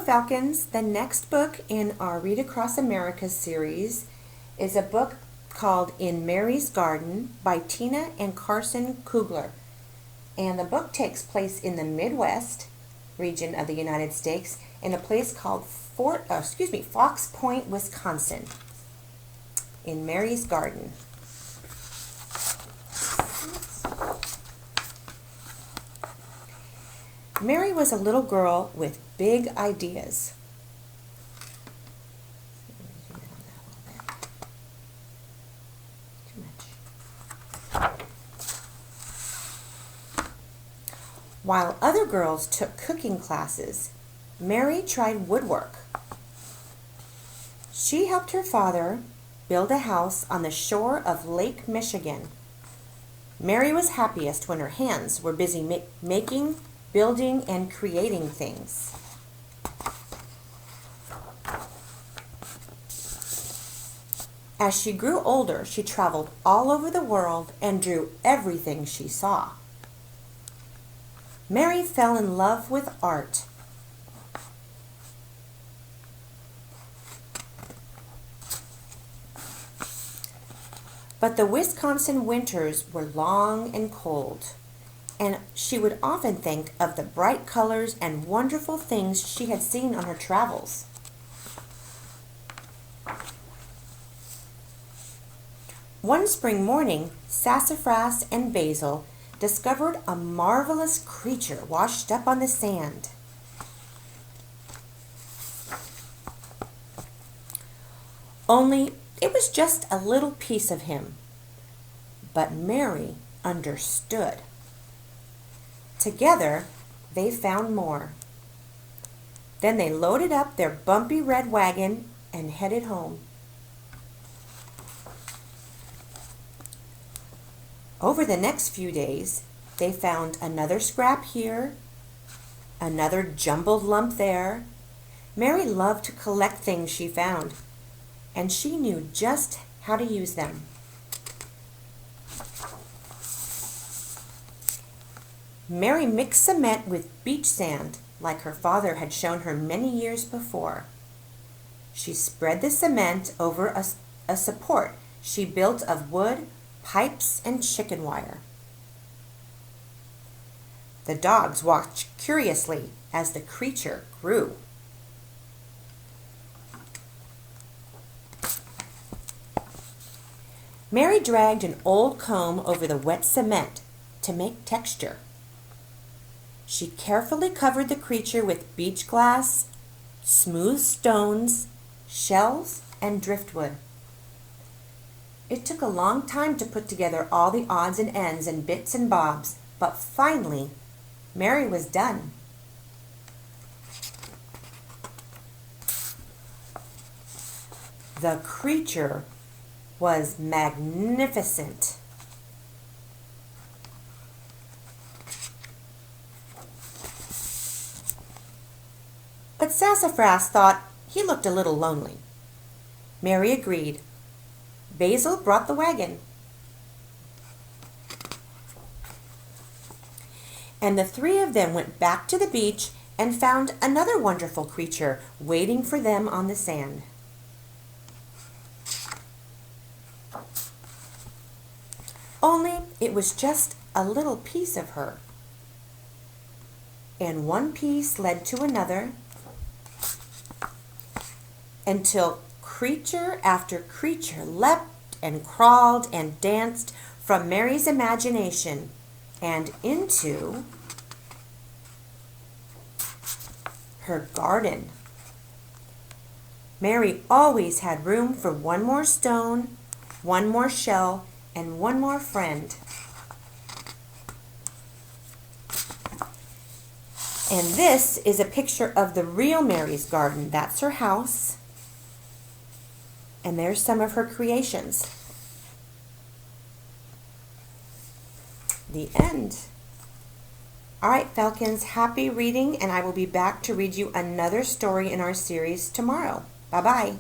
Falcons, the next book in our Read Across America series is a book called In Mary's Garden by Tina and Carson Kugler. And the book takes place in the Midwest region of the United States in a place called Fox Point, Wisconsin. In Mary's Garden. Mary was a little girl with big ideas. While other girls took cooking classes, Mary tried woodwork. She helped her father build a house on the shore of Lake Michigan. Mary was happiest when her hands were busy making, building, and creating things. As she grew older, she traveled all over the world and drew everything she saw. Mary fell in love with art. But the Wisconsin winters were long and cold, and she would often think of the bright colors and wonderful things she had seen on her travels. One spring morning, Sassafras and Basil discovered a marvelous creature washed up on the sand. Only it was just a little piece of him. But Mary understood. Together, they found more. Then they loaded up their bumpy red wagon and headed home. Over the next few days, they found another scrap here, another jumbled lump there. Mary loved to collect things she found, and she knew just how to use them. Mary mixed cement with beach sand like her father had shown her many years before. She spread the cement over a support she built of wood, pipes, and chicken wire. The dogs watched curiously as the creature grew. Mary dragged an old comb over the wet cement to make texture. She carefully covered the creature with beach glass, smooth stones, shells, and driftwood. It took a long time to put together all the odds and ends and bits and bobs, but finally, Mary was done. The creature was magnificent. But Sassafras thought he looked a little lonely. Mary agreed. Basil brought the wagon. And the three of them went back to the beach and found another wonderful creature waiting for them on the sand. Only it was just a little piece of her. And one piece led to another, until creature after creature leapt and crawled and danced from Mary's imagination and into her garden. Mary always had room for one more stone, one more shell, and one more friend. And this is a picture of the real Mary's garden. That's her house. And there's some of her creations. The end. All right, Falcons, happy reading, and I will be back to read you another story in our series tomorrow. Bye-bye.